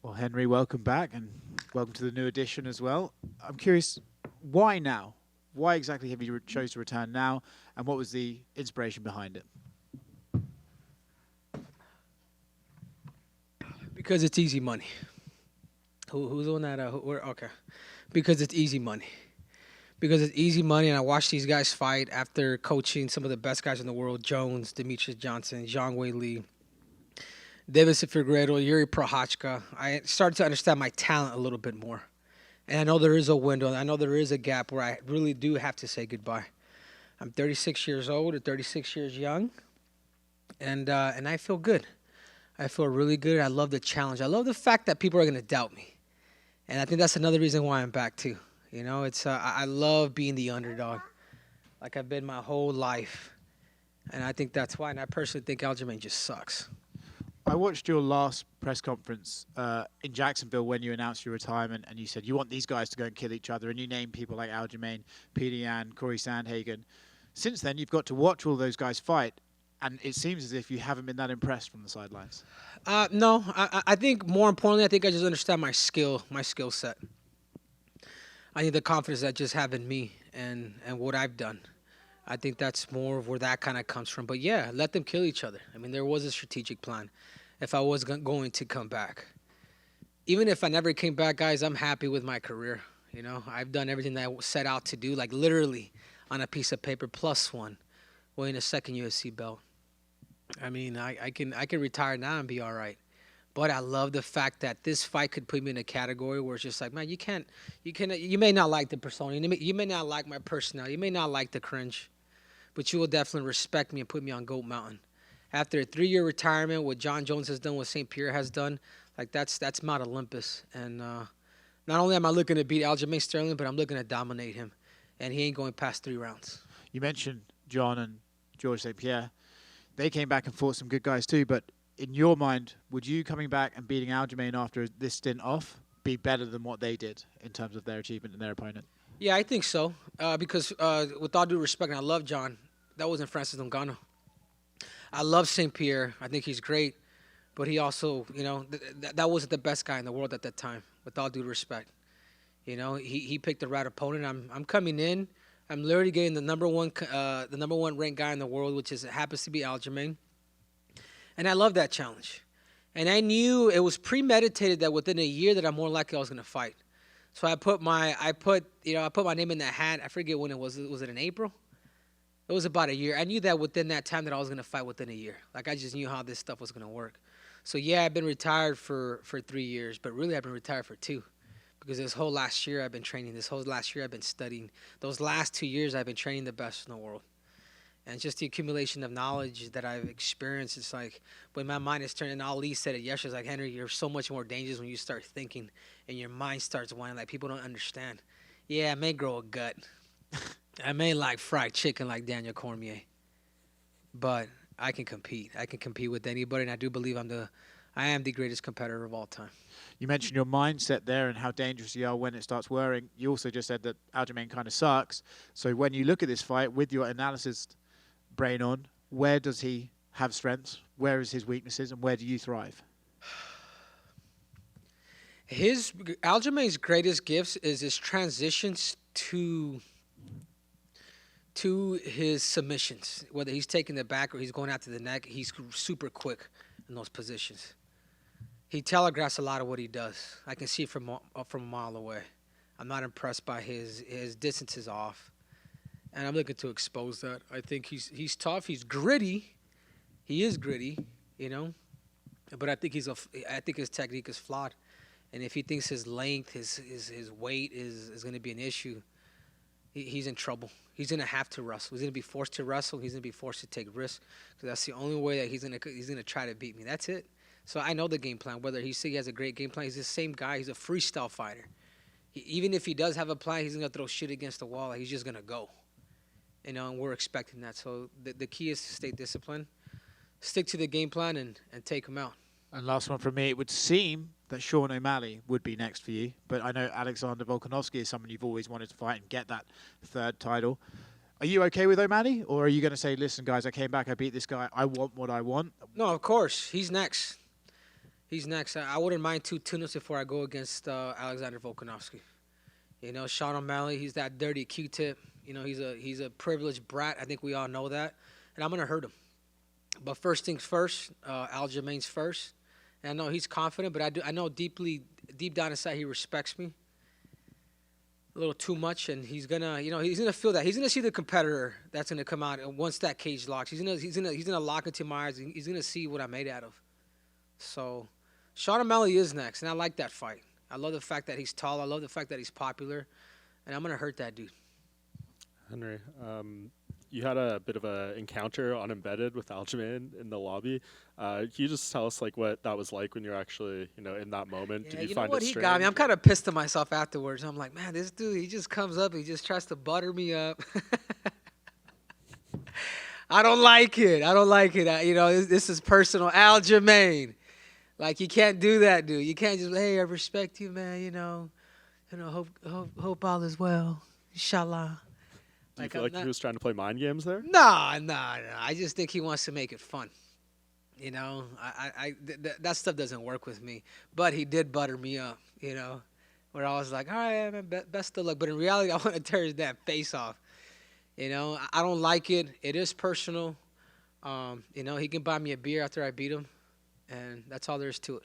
Well, Henry, welcome back and welcome to the new edition as well. I'm curious, why now? Why exactly have you chose to return now, and what was the inspiration behind it? Because it's easy money. Who's on that? Okay. Because it's easy money. Because it's easy money, and I watched these guys fight after coaching some of the best guys in the world: Jones, Demetrius Johnson, Zhang Wei Li, Davis Figueiredo, Yuri Prochazka. I started to understand my talent a little bit more, and I know there is a window. I know there is a gap where I really do have to say goodbye. I'm 36 years old, or 36 years young, and I feel good. I feel really good. I love the challenge. I love the fact that people are going to doubt me. And I think that's another reason why I'm back too. You know, it's I love being the underdog, like I've been my whole life, and I think that's why. And I personally think Aljamain just sucks. I watched your last press conference in Jacksonville when you announced your retirement, and you said you want these guys to go and kill each other, and you named people like Aljamain, Peter Yan, Corey Sandhagen. Since then, you've got to watch all those guys fight, and it seems as if you haven't been that impressed from the sidelines. No, I think more importantly, I think I just understand my skill set. I think the confidence I just have in me and what I've done. I think that's more of where that kind of comes from. But yeah, let them kill each other. I mean, there was a strategic plan if I was going to come back. Even if I never came back, guys, I'm happy with my career. You know, I've done everything that I set out to do, like literally on a piece of paper, plus one, winning a second UFC belt. I mean, I can retire now and be all right. But I love the fact that this fight could put me in a category where it's just like, man, you may not like the persona, you may not like my personality, you may not like the cringe, but you will definitely respect me and put me on Goat Mountain. After a 3-year retirement, what John Jones has done, what St Pierre has done, like that's Mount Olympus. And not only am I looking to beat Aljamain Sterling, but I'm looking to dominate him, and he ain't going past 3 rounds. You mentioned John and George St Pierre. They came back and fought some good guys too, but in your mind, would you coming back and beating Aljamain after this stint off be better than what they did in terms of their achievement and their opponent? Yeah, I think so. Because with all due respect, and I love John, that wasn't Francis Ngannou. I love St. Pierre. I think he's great. But he also, you know, that wasn't the best guy in the world at that time, with all due respect. You know, he picked the right opponent. I'm coming in. I'm literally getting the number one ranked guy in the world, which happens to be Aljamain. And I love that challenge. And I knew it was premeditated that within a year that I'm more likely I was going to fight. So I put my name in that hat. I forget when it was. Was it in April? It was about a year. I knew that within that time that I was going to fight within a year. Like, I just knew how this stuff was going to work. So yeah, I've been retired for 3 years, but really I've been retired for 2. Because this whole last year I've been training. This whole last year I've been studying. Those last 2 years I've been training the best in the world. And just the accumulation of knowledge that I've experienced, it's like when my mind is turning, Ali said it yesterday, it's like, Henry, you're so much more dangerous when you start thinking and your mind starts whining, like people don't understand. Yeah, I may grow a gut. I may like fried chicken like Daniel Cormier. But I can compete. I can compete with anybody, and I do believe I am the greatest competitor of all time. You mentioned your mindset there and how dangerous you are when it starts whirring. You also just said that Aljamain kind of sucks. So when you look at this fight with your analysis brain on, where does he have strengths? Where is his weaknesses, and where do you thrive? Aljamain's greatest gifts is his transitions to his submissions. Whether he's taking the back or he's going after the neck, he's super quick in those positions. He telegraphs a lot of what he does. I can see it from a mile away. I'm not impressed by his distance is off. And I'm looking to expose that. I think he's tough. He's gritty. He is gritty, you know. But I think his technique is flawed. And if he thinks his length, his weight is going to be an issue, he's in trouble. He's going to have to wrestle. He's going to be forced to wrestle. He's going to be forced to take risks. Because that's the only way that he's going to try to beat me. That's it. So I know the game plan. Whether he has a great game plan, he's the same guy. He's a freestyle fighter. Even if he does have a plan, he's going to throw shit against the wall. He's just going to go. You know, and we're expecting that. So the key is to stay disciplined, stick to the game plan, and take him out. And last one from me, it would seem that Sean O'Malley would be next for you, but I know Alexander Volkanovski is someone you've always wanted to fight and get that 3rd title. Are you okay with O'Malley, or are you going to say, listen, guys, I came back, I beat this guy, I want what I want? No, of course. He's next. He's next. I wouldn't mind 2 tune-ups before I go against Alexander Volkanovski. You know, Sean O'Malley, he's that dirty Q-tip. You know, he's a privileged brat. I think we all know that. And I'm going to hurt him. But first things first, Aljamain's first. And I know he's confident, but I know deep down inside he respects me a little too much, and he's gonna feel that. He's gonna see the competitor that's gonna come out, and once that cage locks, he's gonna lock into my eyes, and he's gonna see what I'm made out of. So, Sean O'Malley is next, and I like that fight. I love the fact that he's tall. I love the fact that he's popular, and I'm gonna hurt that dude. Henry, you had a bit of an encounter on Embedded with Aljamain in the lobby. Can you just tell us like what that was like when you're actually, in that moment? Yeah, Did you know find what? it He strange? got me. I'm kind of pissed at myself afterwards. I'm like, man, this dude, he just comes up, he just tries to butter me up. I don't like it. This is personal. Aljamain, like you can't do that, dude. You can't just, hey, I respect you, man. Hope all is well, inshallah. Do you feel like he was trying to play mind games there? No. I just think he wants to make it fun. That stuff doesn't work with me. But he did butter me up, where I was like, all right, man, best of luck. But in reality, I want to tear his damn face off. I don't like it. It is personal. He can buy me a beer after I beat him, and that's all there is to it.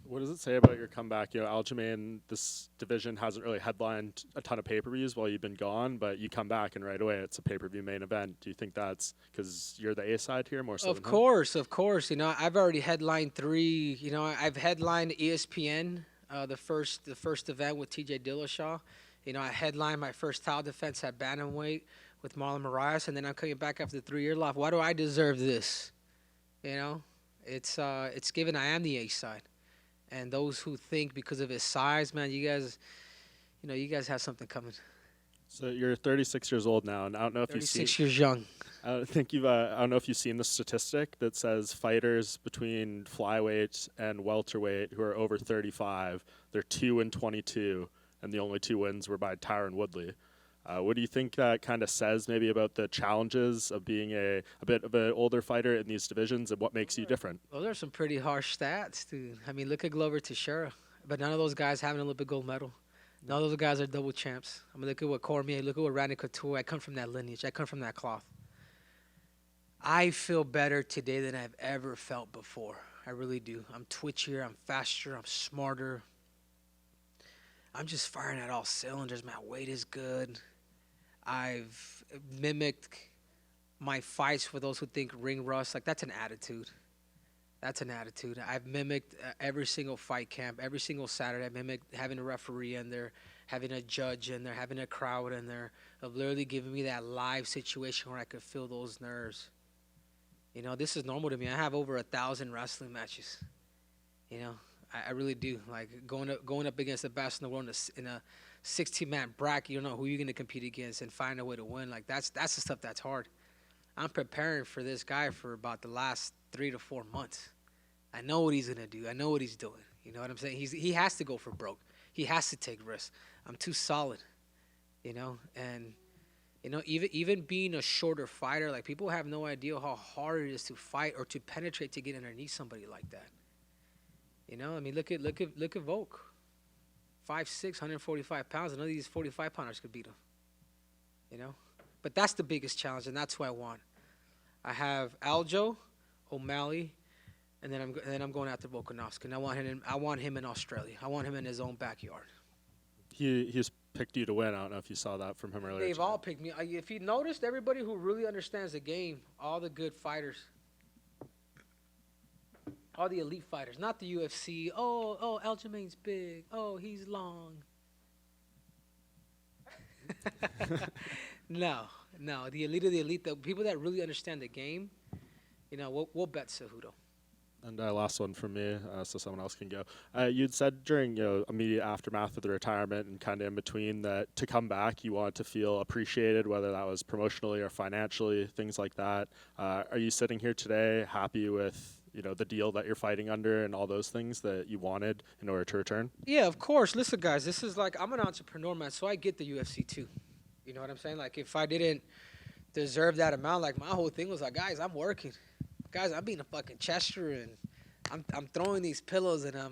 What does it say about your comeback? Aljamain, this division hasn't really headlined a ton of pay-per-views while you've been gone, but you come back and right away it's a pay-per-view main event. Do you think that's because you're the A-side here more so? Of course. I've already headlined 3. I've headlined ESPN, the first event with TJ Dillashaw. I headlined my first title defense at bantamweight with Marlon Moraes, and then I'm coming back after the 3-year layoff. Why do I deserve this? It's given I am the A-side. And those who think because of his size, man, you guys have something coming. So you're 36 years old now, and I don't know if you've seen. 36 years young. I don't know if you've seen the statistic that says fighters between flyweight and welterweight who are over 35, they're 2-22, and the only 2 wins were by Tyron Woodley. What do you think that kind of says maybe about the challenges of being a bit of an older fighter in these divisions and what makes you different? Well, there's some pretty harsh stats, dude. I mean, look at Glover Teixeira. But none of those guys have an Olympic gold medal. None of those guys are double champs. I mean, look at what Cormier, look at what Randy Couture. I come from that lineage. I come from that cloth. I feel better today than I've ever felt before. I really do. I'm twitchier. I'm faster. I'm smarter. I'm just firing at all cylinders. My weight is good. I've mimicked my fights for those who think ring rust. Like, that's an attitude. I've mimicked every single fight camp, every single Saturday. I mimicked having a referee in there, having a judge in there, having a crowd in there, of literally giving me that live situation where I could feel those nerves. This is normal to me. I have over 1,000 wrestling matches. I really do. Like, going up against the best in the world in a 16-man bracket, you don't know who you're going to compete against and find a way to win. Like, that's the stuff that's hard. I'm preparing for this guy for about the last 3 to 4 months. I know what he's going to do. I know what he's doing. You know what I'm saying? He has to go for broke. He has to take risks. I'm too solid, And, even being a shorter fighter, like, people have no idea how hard it is to fight or to penetrate to get underneath somebody like that. I mean, look at Volk. 5'6", 145 pounds. None of these 45-pounders could beat him. But that's the biggest challenge, and that's who I want. I have Aldo, O'Malley, and then I'm going after Volkanovski. And I want him in Australia. I want him in his own backyard. He's picked you to win. I don't know if you saw that from him earlier. They've all picked me. If you noticed, everybody who really understands the game, all the good fighters, all the elite fighters, not the UFC. Oh, Aljamain's big. Oh, he's long. No. The elite of the elite, the people that really understand the game, we'll bet Cejudo. And last one from me, so someone else can go. You'd said during immediate aftermath of the retirement and kind of in between that to come back, you want to feel appreciated, whether that was promotionally or financially, things like that. Are you sitting here today happy with the deal that you're fighting under and all those things that you wanted in order to return? Yeah, of course. Listen, guys, this is like, I'm an entrepreneur, man, so I get the UFC too. You know what I'm saying? Like, if I didn't deserve that amount, like, my whole thing was like, guys, I'm working. Guys, I'm being a fucking Chester, and I'm throwing these pillows and I'm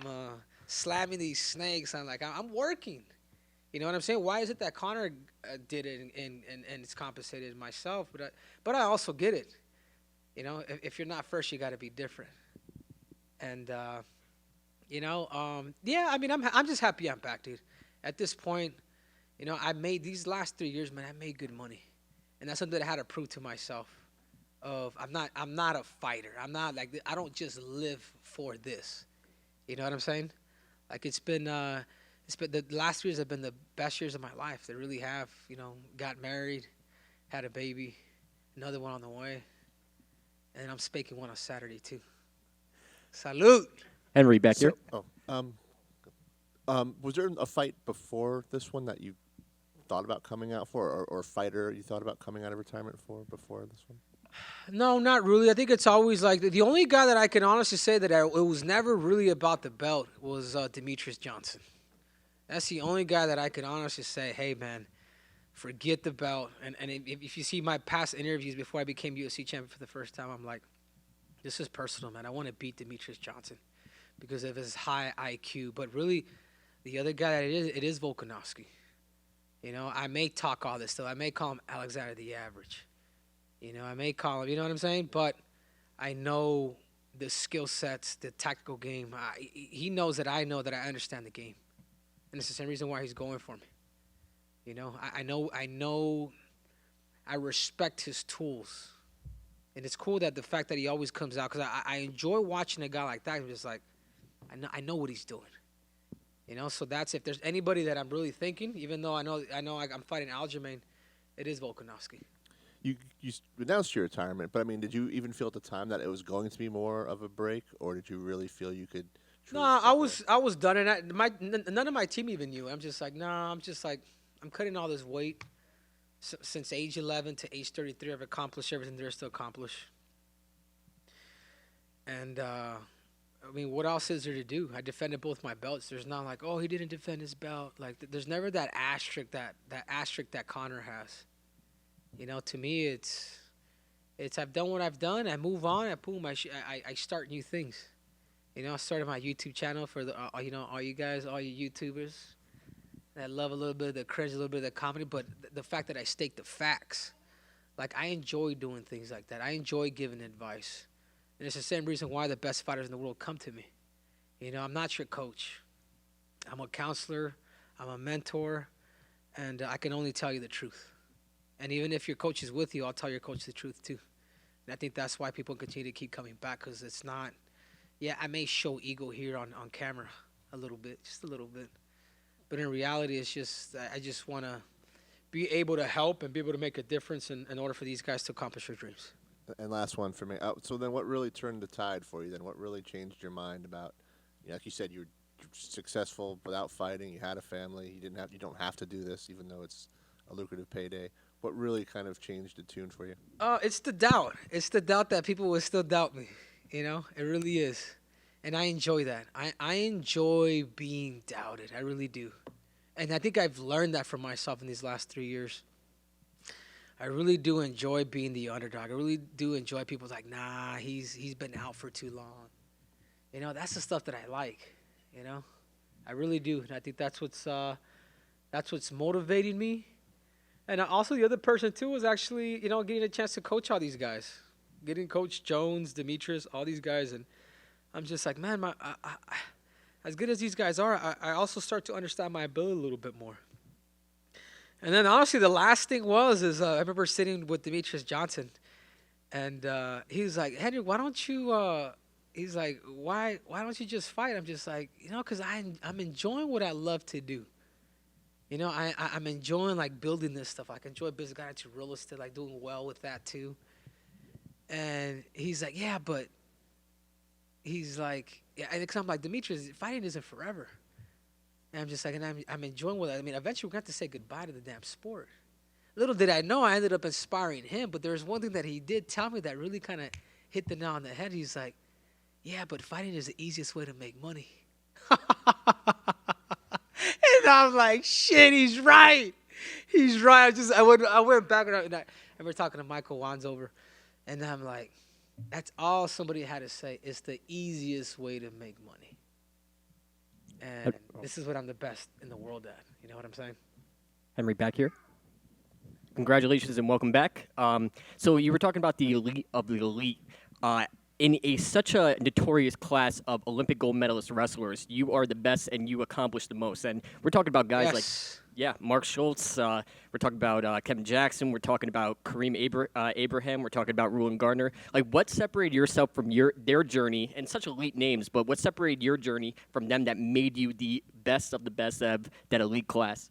slamming these snakes. I'm like, I'm working. You know what I'm saying? Why is it that Conor did it and it's compensated myself? But I also get it. You know, if you're not first, you got to be different. And yeah. I mean, I'm just happy I'm back, dude. At this point, you know, I made these last 3 years, man. I made good money, and that's something that I had to prove to myself. I'm not a fighter. I'm not like I don't just live for this. You know what I'm saying? Like it's been the last years have been the best years of my life. They really have. You know, got married, had a baby, another one on the way, and I'm spaking one on Saturday too. Salute. Henry, back here. Was there a fight before this one that you thought about coming out for, or a fighter you thought about coming out of retirement for before this one? No, not really. I think it's always like the only guy that I can honestly say that it was never really about the belt was Demetrius Johnson. That's the only guy that I can honestly say, hey, man, forget the belt. And if you see my past interviews before I became UFC champion for the first time, I'm like, this is personal, man. I want to beat Demetrius Johnson because of his high IQ. But really, the other guy that it is Volkanovski. You know, I may talk all this stuff. I may call him Alexander the Average. You know, I may call him, you know what I'm saying? But I know the skill sets, the tactical game. He knows that I know that I understand the game. And it's the same reason why he's going for me. You know, I know I respect his tools. And it's cool that the fact that he always comes out, because I enjoy watching a guy like that. I'm just like, I know what he's doing. You know, so that's if there's anybody that I'm really thinking, even though I know I'm fighting Aljamain, it is Volkanovski. You announced your retirement, but I mean, did you even feel at the time that it was going to be more of a break, or did you really feel you could? No, I was done, and none of my team even knew. I'm just like, I'm cutting all this weight. Since age 11 to age 33, I've accomplished everything there is to accomplish. And I mean, what else is there to do? I defended both my belts. There's not like, oh, he didn't defend his belt. Like, there's never that asterisk that Conor has. You know, to me, it's I've done what I've done. I move on. I start new things. You know, I started my YouTube channel for the all you guys, all you YouTubers. I love a little bit of the cringe, a little bit of the comedy, but the fact that I state the facts, like I enjoy doing things like that. I enjoy giving advice, and it's the same reason why the best fighters in the world come to me. You know, I'm not your coach. I'm a counselor. I'm a mentor, and I can only tell you the truth. And even if your coach is with you, I'll tell your coach the truth too. And I think that's why people continue to keep coming back, because it's not. Yeah, I may show ego here on camera a little bit, just a little bit. But in reality, it's just I just want to be able to help and be able to make a difference in order for these guys to accomplish their dreams. And last one for me. So then what really turned the tide for you then? What really changed your mind about, like you said, you were successful without fighting. You had a family. You don't have to do this, even though it's a lucrative payday. What really kind of changed the tune for you? It's the doubt. It's the doubt that people will still doubt me. You know, it really is. And I enjoy that. I enjoy being doubted. I really do. And I think I've learned that from myself in these last 3 years. I really do enjoy being the underdog. I really do enjoy people like, nah, he's been out for too long. You know, that's the stuff that I like. You know, I really do. And I think that's what's motivating me. And also the other person too was actually, you know, getting a chance to coach all these guys, getting Coach Jones, Demetrius, all these guys, and I'm just like, man, as good as these guys are, I also start to understand my ability a little bit more. And then honestly, the last thing is I remember sitting with Demetrius Johnson, and he was like, Henry, why don't you? He's like, why don't you just fight? I'm just like, you know, because I'm enjoying what I love to do. You know, I'm enjoying, like, building this stuff. I enjoy business, got into real estate, like, doing well with that, too. And he's like, yeah, but he's like, yeah, and I'm like, Demetrius, fighting isn't forever. And I'm just like, and I'm enjoying what I mean, eventually we're going to have to say goodbye to the damn sport. Little did I know, I ended up inspiring him, but there was one thing that he did tell me that really kind of hit the nail on the head. He's like, yeah, but fighting is the easiest way to make money. And I'm like, shit, he's right. I went back and I remember talking to Michael Wanzover, and I'm like, That's all somebody had to say. It's the easiest way to make money. And this is what I'm the best in the world at. You know what I'm saying? Henry, back here. Congratulations and welcome back. So you were talking about the elite of the elite. In such a notorious class of Olympic gold medalist wrestlers, you are the best and you accomplish the most. And we're talking about guys like, Mark Schultz. We're talking about Kevin Jackson. We're talking about Kareem Abraham. We're talking about Rulon Gardner. Like, what separated yourself from their journey, and such elite names, but what separated your journey from them that made you the best of the best of that elite class?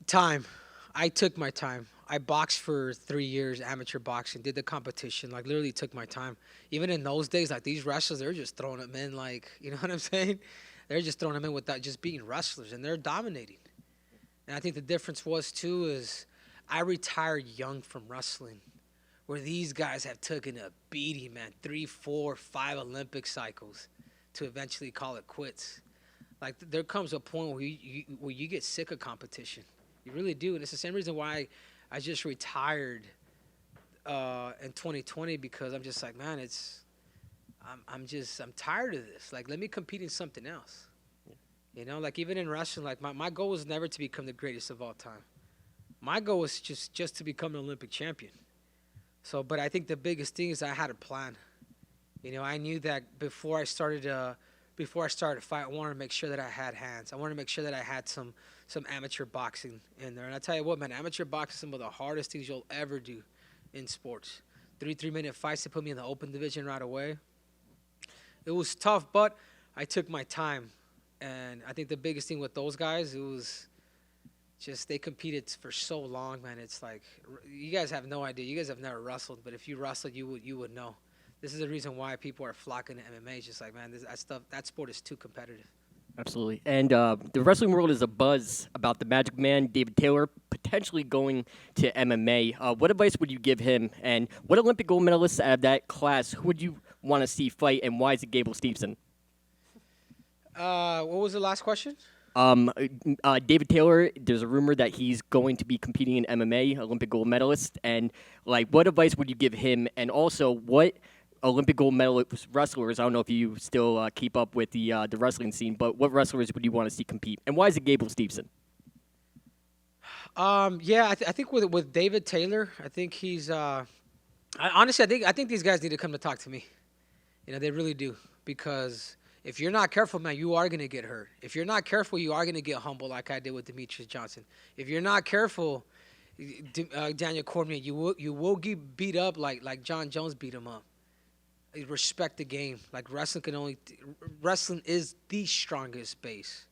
Time. I took my time. I boxed for 3 years, amateur boxing, did the competition, like literally took my time. Even in those days, like these wrestlers, they're just throwing them in, like, you know what I'm saying? They're just throwing them in without just being wrestlers, and they're dominating. And I think the difference was, too, is I retired young from wrestling, where these guys have taken a beating, man, 3, 4, 5 Olympic cycles to eventually call it quits. Like, there comes a point where you get sick of competition. You really do, and it's the same reason why I just retired in 2020, because I'm just like, man, I'm tired of this. Like, let me compete in something else. You know, like even in wrestling, like my goal was never to become the greatest of all time. My goal was just to become an Olympic champion. So, but I think the biggest thing is I had a plan. You know, I knew that before I started a fight, I wanted to make sure that I had hands. I wanted to make sure that I had some amateur boxing in there. And I tell you what, man, amateur boxing is some of the hardest things you'll ever do in sports. 3-minute fights to put me in the open division right away. It was tough, but I took my time. And I think the biggest thing with those guys, it was just they competed for so long, man. It's like, you guys have no idea. You guys have never wrestled, but if you wrestled, you would know. This is the reason why people are flocking to MMA. It's just like, man, that sport is too competitive. Absolutely. And the wrestling world is abuzz about the Magic Man, David Taylor, potentially going to MMA. What advice would you give him? And what Olympic gold medalists out of that class who would you want to see fight, and why is it Gable Stevenson? What was the last question? David Taylor, there's a rumor that he's going to be competing in MMA, Olympic gold medalist. And, like, what advice would you give him? And also, what Olympic gold medalist wrestlers, I don't know if you still keep up with the wrestling scene, but what wrestlers would you want to see compete? And why is it Gable Stevenson? I think with David Taylor, I think he's honestly, I think these guys need to come to talk to me. You know, they really do, because if you're not careful, man, you are going to get hurt. If you're not careful, you are going to get humbled like I did with Demetrius Johnson. If you're not careful, Daniel Cormier, you will get beat up like John Jones beat him up. Respect the game. Like, wrestling is the strongest base.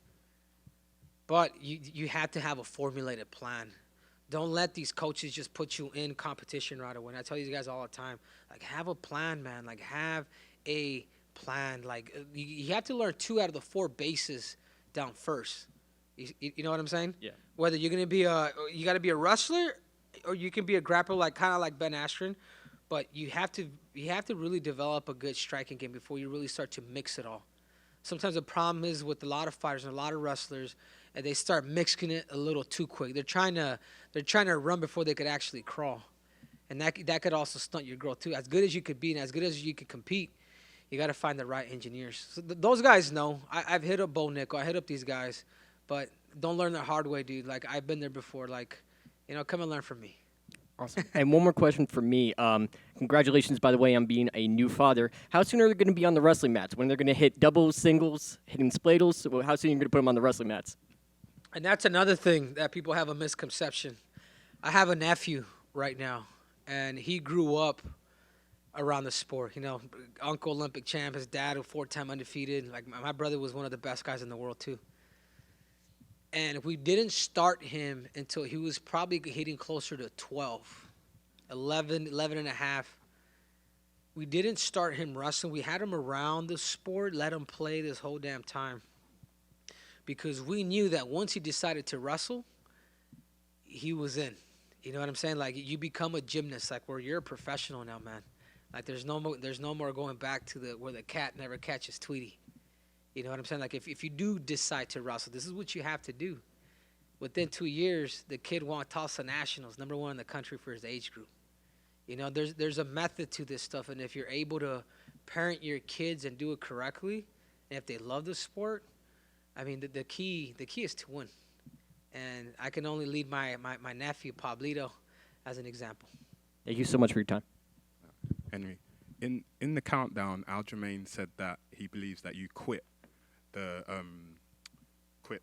But you have to have a formulated plan. Don't let these coaches just put you in competition right away. And I tell you guys all the time, like, have a plan, man. Like, have a plan. Like, you have to learn 2 out of the 4 bases down first. You know what I'm saying? Yeah. Whether you're gonna be you got to be a wrestler, or you can be a grappler, like kind of like Ben Askren. But you have to really develop a good striking game before you really start to mix it all. Sometimes the problem is with a lot of fighters and a lot of wrestlers, and they start mixing it a little too quick. They're trying to run before they could actually crawl, and that could also stunt your growth too. As good as you could be and as good as you could compete, you got to find the right engineers. So those guys know. I've hit up Bo Nickel. I hit up these guys, but don't learn the hard way, dude. Like, I've been there before. Like, you know, come and learn from me. Awesome. And one more question for me. Congratulations, by the way, on being a new father. How soon are they going to be on the wrestling mats? When they're going to hit doubles, singles, hitting spladles? How soon are you going to put them on the wrestling mats? And that's another thing that people have a misconception. I have a nephew right now, and he grew up around the sport. You know, Uncle Olympic champ, his dad, a 4-time undefeated. Like, my brother was one of the best guys in the world, too. And we didn't start him until he was probably hitting closer to 11 and a half. We didn't start him wrestling. We had him around the sport, let him play this whole damn time. Because we knew that once he decided to wrestle, he was in. You know what I'm saying? Like, you become a gymnast, like, where you're a professional now, man. Like, there's no more going back to where the cat never catches Tweety. You know what I'm saying? Like, if you do decide to wrestle, this is what you have to do. Within 2 years, the kid won Tulsa Nationals, #1 in the country for his age group. You know, there's a method to this stuff, and if you're able to parent your kids and do it correctly, and if they love the sport, I mean, the key is to win. And I can only lead my nephew Pablito as an example. Thank you so much for your time. Henry, in the countdown, Aljamain said that he believes that you quit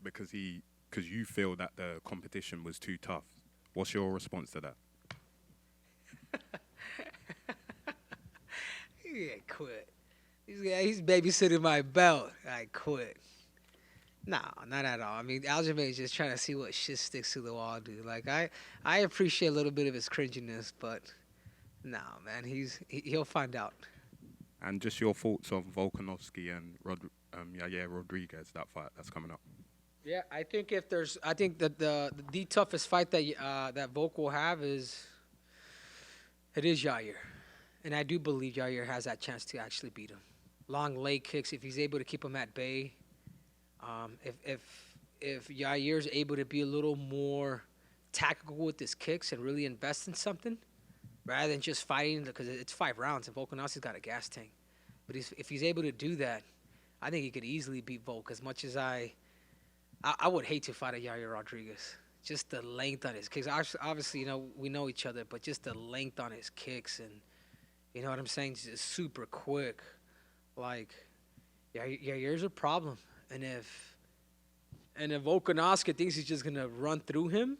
because you feel that the competition was too tough. What's your response to that? Yeah, quit. He's babysitting my belt. I quit. No, not at all. I mean, Aljamain is just trying to see what shit sticks to the wall, dude. Like, I appreciate a little bit of his cringiness, but no, man, he'll find out. And just your thoughts on Volkanovski and Yair Rodriguez, that fight that's coming up. Yeah, I think that the toughest fight that Volk will have is Yair, and I do believe Yair has that chance to actually beat him. Long leg kicks, if he's able to keep him at bay. If Yair's able to be a little more tactical with his kicks and really invest in something, rather than just fighting, because it's 5 rounds and Volkanovski's got a gas tank. But if he's able to do that, I think he could easily beat Volk. As much as I would hate to fight a Yair Rodriguez. Just the length on his kicks. Obviously, you know, we know each other, but just the length on his kicks and, you know what I'm saying, just super quick. Like, Yair's a problem. And if Volkanovski thinks he's just gonna run through him,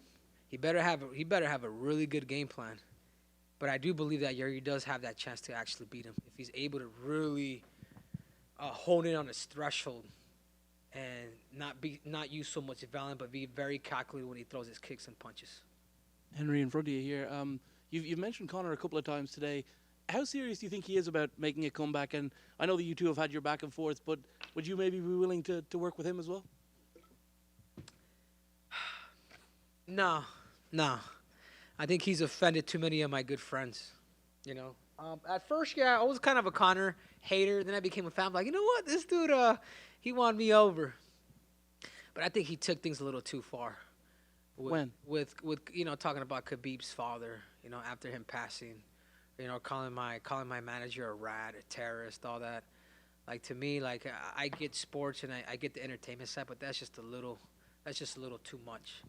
he better have a really good game plan. But I do believe that Yair does have that chance to actually beat him if he's able to really hone in on his threshold and not use so much violence, but be very calculated when he throws his kicks and punches. Henry, in front of you here, you've mentioned Conor a couple of times today. How serious do you think he is about making a comeback? And I know that you two have had your back and forth, but would you maybe be willing to work with him as well? No. I think he's offended too many of my good friends, you know. At first, yeah, I was kind of a Conor hater. Then I became a fan. I'm like, you know what? This dude, he won me over. But I think he took things a little too far. With you know, talking about Khabib's father, you know, after him passing, you know, calling my manager a rat, a terrorist, all that. Like, to me, like, I get sports and I get the entertainment side, but that's just a little too much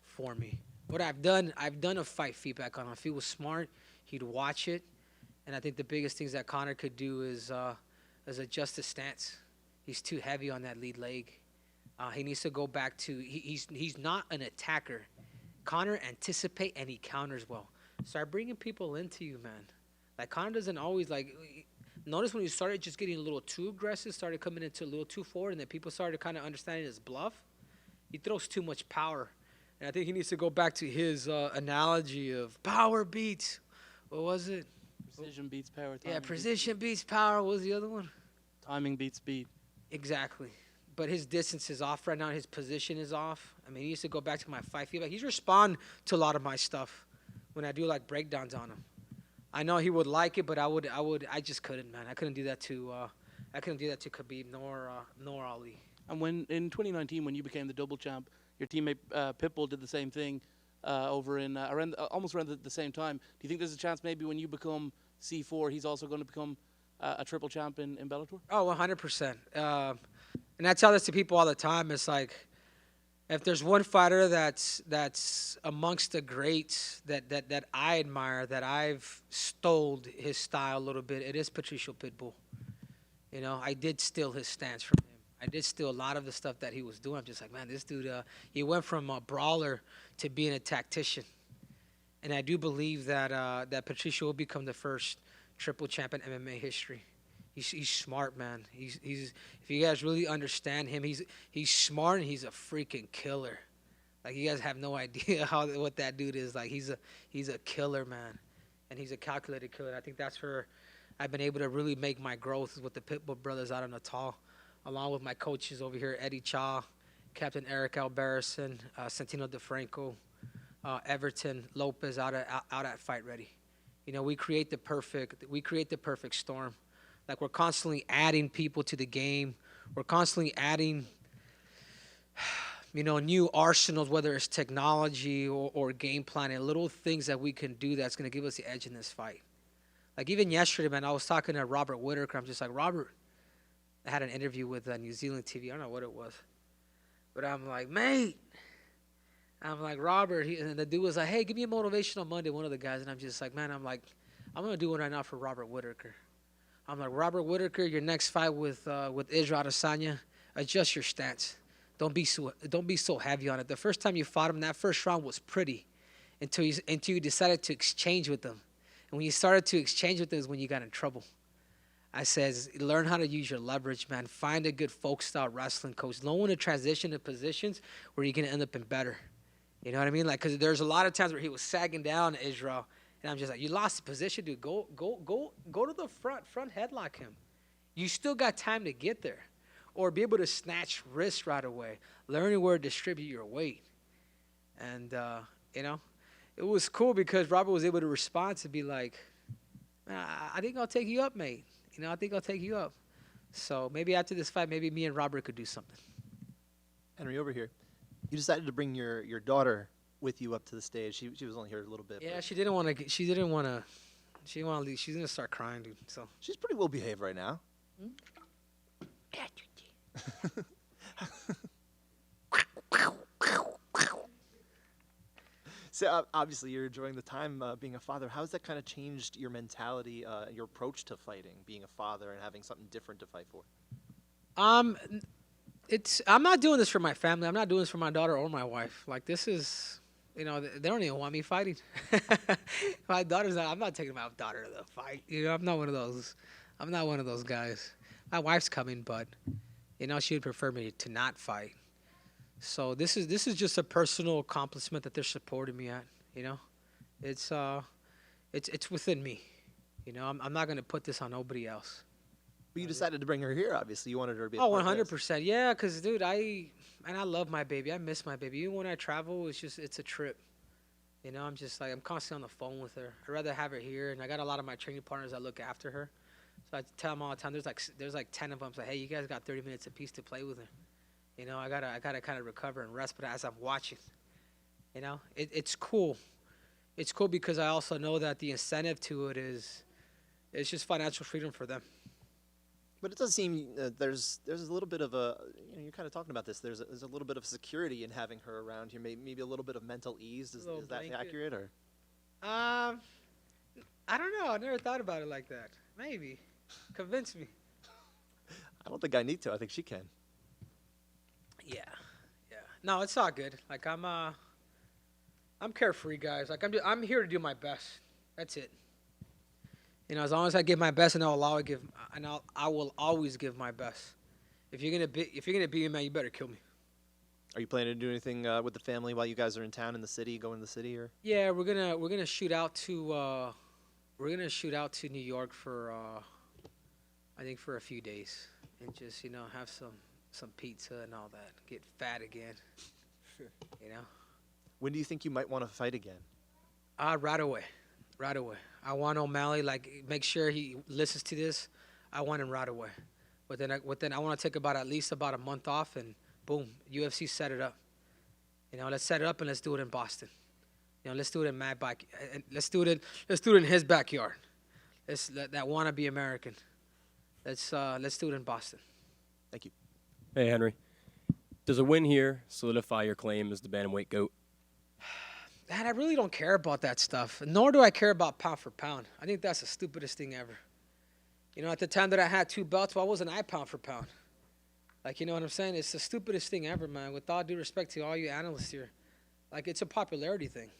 for me. What I've done a fight feedback on him. If he was smart, he'd watch it. And I think the biggest things that Conor could do is adjust his stance. He's too heavy on that lead leg. He needs to go back to he's not an attacker. Conor anticipates and he counters well. Start bringing people into you, man. Like, Conor doesn't always, like, notice when he started just getting a little too aggressive, started coming into a little too forward, and then people started kind of understanding his bluff. He throws too much power. And I think he needs to go back to his analogy of power beats. What was it? Precision beats power. Yeah, precision beats power. What was the other one? Timing beats speed. Exactly. But his distance is off right now. His position is off. I mean, he needs to go back to my fight feedback. He's respond to a lot of my stuff when I do, like, breakdowns on him. I know he would like it, but I just couldn't, man. I couldn't do that to Khabib nor Ali. And when in 2019, when you became the double champ, your teammate Pitbull did the same thing over in almost around the same time. Do you think there's a chance maybe when you become C4, he's also going to become a triple champ in Bellator? Oh, 100%. And I tell this to people all the time. It's like, if there's one fighter that's amongst the greats that I admire, that I've stole his style a little bit, it is Patricio Pitbull. You know, I did steal his stance from him. I did steal a lot of the stuff that he was doing. I'm just like, man, this dude, he went from a brawler to being a tactician. And I do believe that Patricio will become the first triple champ in MMA history. He's smart, man. He's if you guys really understand him, he's smart and he's a freaking killer. Like, you guys have no idea what that dude is. Like, he's a killer, man, and he's a calculated killer. And I think that's where I've been able to really make my growth with the Pitbull brothers out of Natal, along with my coaches over here, Eddie Cha, Captain Eric Alberison, Santino DeFranco, Everton Lopez out at Fight Ready. You know, we create the perfect storm. Like, we're constantly adding people to the game. We're constantly adding, you know, new arsenals, whether it's technology or game planning, little things that we can do that's going to give us the edge in this fight. Like even yesterday, man, I was talking to Robert Whittaker. I'm just like, Robert, I had an interview with New Zealand TV. I don't know what it was. But I'm like, mate. I'm like, Robert. And the dude was like, hey, give me a motivational Monday, one of the guys. And I'm just like, man, I'm going to do one right now for Robert Whittaker. I'm like, Robert Whittaker, your next fight with Israel Adesanya, adjust your stance. Don't be so heavy on it. The first time you fought him, that first round was pretty until you decided to exchange with them. And when you started to exchange with them is when you got in trouble. I says, learn how to use your leverage, man. Find a good folk-style wrestling coach. Know when to transition to positions where you're going to end up in better. You know what I mean? Like, because there's a lot of times where he was sagging down to Israel. And I'm just like, you lost the position, dude. Go to the front headlock him. You still got time to get there. Or be able to snatch wrists right away. Learning where to distribute your weight. And, it was cool because Robert was able to respond to be like, I think I'll take you up, mate. I think I'll take you up. So maybe after this fight, maybe me and Robert could do something. Henry, over here. You decided to bring your daughter with you up to the stage. She was only here a little bit. Yeah, she didn't want to. She didn't want to. She want to leave. She's gonna start crying, dude. So she's pretty well behaved right now. So obviously you're enjoying the time being a father. How has that kind of changed your mentality, your approach to fighting, being a father and having something different to fight for? I'm not doing this for my family. I'm not doing this for my daughter or my wife. Like this is, they don't even want me fighting. My daughter's not. I'm not taking my daughter to the fight. I'm not one of those. I'm not one of those guys. My wife's coming, but she would prefer me to not fight. So this is just a personal accomplishment that they're supporting me at. It's within me. I'm not gonna put this on nobody else. But you decided to bring her here. Obviously, you wanted her to be. 100%. Yeah, cause dude, I love my baby. I miss my baby. Even when I travel, it's a trip. I'm just like I'm constantly on the phone with her. I'd rather have her here, and I got a lot of my training partners that look after her. So I tell them all the time. There's like 10 of them. So hey, you guys got 30 minutes apiece to play with her. I gotta kind of recover and rest, but as I'm watching, it's cool. It's cool because I also know that the incentive to it is, it's just financial freedom for them. But it does seem there's a little bit of a, you're kind of talking about this. There's a little bit of security in having her around here. Maybe a little bit of mental ease. Is that accurate or? I don't know. I never thought about it like that. Maybe, convince me. I don't think I need to. I think she can. Yeah. No, it's all good. Like I'm carefree, guys. Like I'm here to do my best. That's it. As long as I give my best, and I will always give my best. If you're gonna beat me, man, you better kill me. Are you planning to do anything with the family while you guys are in town in the city, going to the city, or? Yeah, we're gonna shoot out to New York for I think for a few days, and just have some pizza and all that. Get fat again. When do you think you might want to fight again? Right away. I want OMalley, make sure he listens to this. I want him right away. But then I want to take at least about a month off, and boom, UFC set it up. Let's set it up and let's do it in Boston. Let's do it in let's do it in his backyard. That wannabe American. Let's do it in Boston. Thank you. Hey, Henry. Does a win here solidify your claim as the bantamweight GOAT? Man, I really don't care about that stuff. Nor do I care about pound for pound. I think that's the stupidest thing ever. At the time that I had 2 belts, why wasn't I pound for pound? You know what I'm saying? It's the stupidest thing ever, man. With all due respect to all you analysts here. It's a popularity thing.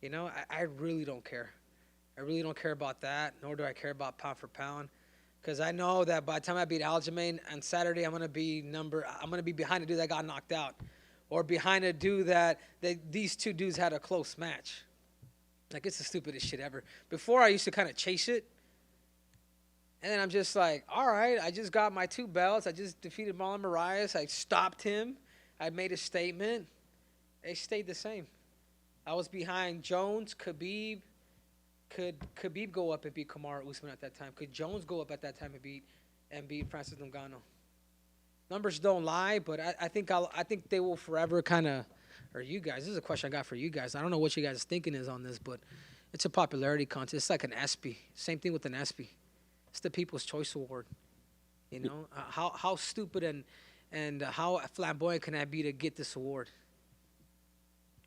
I really don't care. I really don't care about that, nor do I care about pound for pound. Because I know that by the time I beat Aljamain on Saturday, I'm gonna be behind a dude that got knocked out, or behind a dude that these two dudes had a close match. It's the stupidest shit ever. Before I used to kind of chase it, and then I'm just like, all right, I just got my 2 belts. I just defeated Marlon Moraes. I stopped him. I made a statement. They stayed the same. I was behind Jones, Khabib. Could Khabib go up and beat Kamaru Usman at that time? Could Jones go up at that time and beat Francis Ngannou? Numbers don't lie, but I think they will forever kind of, or you guys. This is a question I got for you guys. I don't know what you guys' thinking is on this, but It's a popularity contest. It's like an ESPY. Same thing with an ESPY. It's the People's Choice Award. You know, how stupid and how flamboyant can I be to get this award?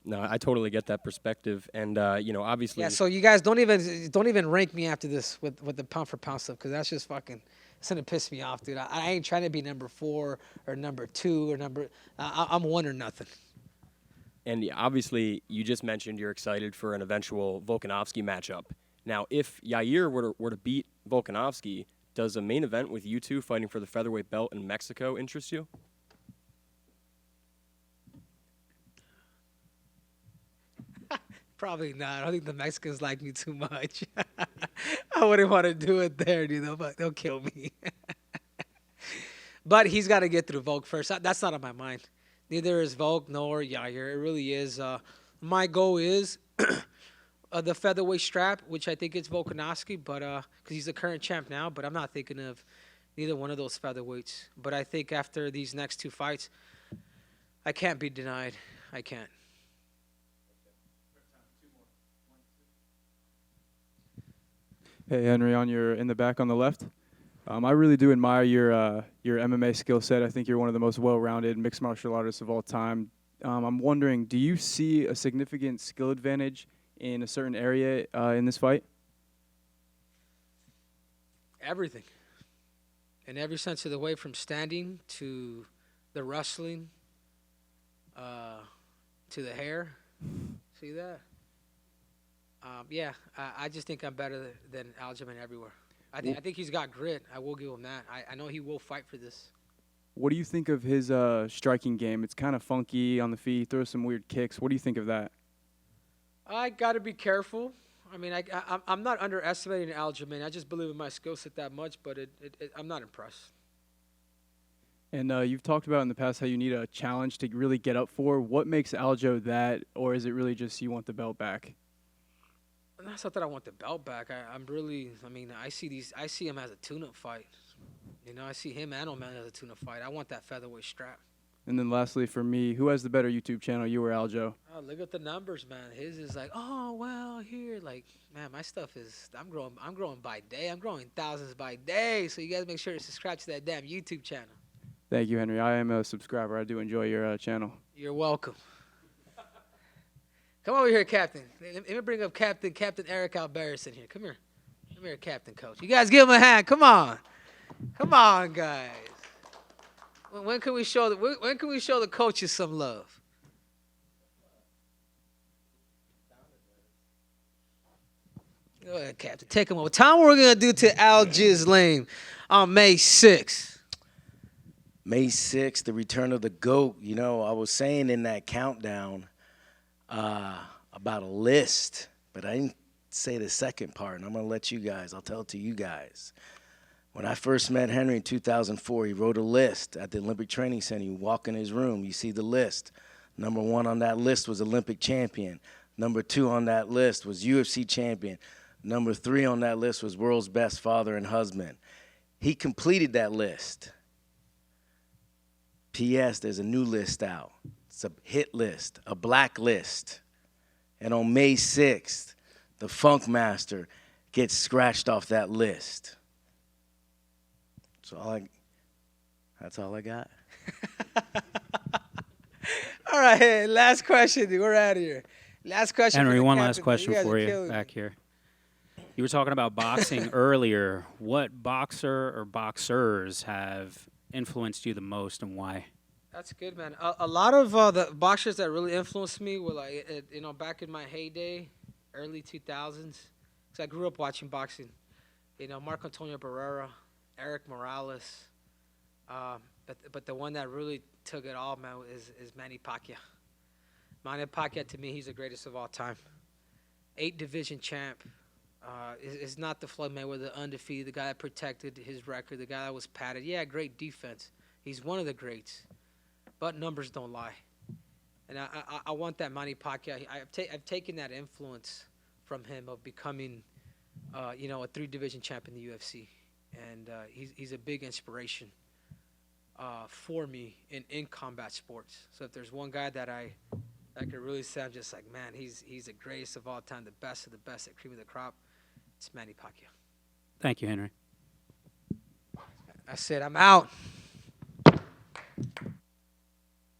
No, I totally get that perspective, and you know, obviously. Yeah. So you guys don't even rank me after this with the pound for pound stuff, because that's just fucking. It's gonna piss me off, dude. I ain't trying to be number 4 or number 2 or number. I'm 1 or nothing. And yeah, obviously, you just mentioned you're excited for an eventual Volkanovski matchup. Now, if Yair were to beat Volkanovski, does a main event with you two fighting for the featherweight belt in Mexico interest you? Probably not. I don't think the Mexicans like me too much. I wouldn't want to do it there, you know, but they'll kill me. But he's got to get through Volk first. That's not on my mind. Neither is Volk nor Yair. It really is. My goal is the featherweight strap, which I think it's Volkanovski, but because he's the current champ now. But I'm not thinking of neither one of those featherweights. But I think after these next 2 fights, I can't be denied. I can't. Hey Henry, in the back on the left. I really do admire your MMA skill set. I think you're one of the most well-rounded mixed martial artists of all time. I'm wondering, do you see a significant skill advantage in a certain area in this fight? Everything. In every sense of the way, from standing to the wrestling to the hair. See that? Yeah, I just think I'm better than Aljamain everywhere. I think he's got grit. I will give him that. I know he will fight for this. What do you think of his striking game? It's kind of funky on the feet. He throws some weird kicks. What do you think of that? I got to be careful. I mean, I'm not underestimating Aljamain. I just believe in my skill set that much, but I'm not impressed. And you've talked about in the past how you need a challenge to really get up for. What makes Aljo that, or is it really just you want the belt back? It's not that I want the belt back. I see him as a tune-up fight. You know, I see him and O'Malley as a tune-up fight. I want that featherweight strap. And then lastly, for me, who has the better YouTube channel, you or Aljo? Oh, look at the numbers, man. His is like, oh, well, here. Like, man, my stuff is, I'm growing by day. I'm growing thousands by day. So you guys make sure to subscribe to that damn YouTube channel. Thank you, Henry. I am a subscriber. I do enjoy your channel. You're welcome. Come over here, Captain. Let me bring up Captain Eric Alberis in here. Come here. Come here, Captain Coach. You guys give him a hand. Come on. Come on, guys. When can we show the coaches some love? Go ahead, Captain. Take him over. Tell him what we're going to do to Aljiz on May 6th. May 6th, the return of the GOAT. You know, I was saying in that countdown about a list, but I didn't say the second part, and I'm going to let you guys, I'll tell it to you guys. When I first met Henry in 2004, he wrote a list at the Olympic Training Center. You walk in his room, you see the list. Number 1 on that list was Olympic champion. Number 2 on that list was UFC champion. Number 3 on that list was world's best father and husband. He completed that list. P.S. There's a new list out. It's a hit list, a black list. And on May 6th, the Funk Master gets scratched off that list. That's all I got. All right, hey, last question. We're out of here. Last question. Henry, one last Captain. question guys for are you killing back me. here. You were talking about boxing earlier. What boxer or boxers have influenced you the most, and why? That's good, man. A lot of the boxers that really influenced me were like, back in my heyday, early 2000s. Because I grew up watching boxing. You know, Marco Antonio Barrera, Eric Morales. But the one that really took it all, man, is Manny Pacquiao. Manny Pacquiao, to me, he's the greatest of all time. 8-division champ. Is not the Floyd Mayweather undefeated, the guy that protected his record, the guy that was padded. Yeah, great defense. He's one of the greats. But numbers don't lie. And I want that Manny Pacquiao. I've taken that influence from him of becoming, a 3-division champ in the UFC. And he's a big inspiration for me in combat sports. So if there's one guy that I I could really say I'm just like, man, he's the greatest of all time, the best of the best, the cream of the crop. It's Manny Pacquiao. Thank you, Henry. I said I'm out.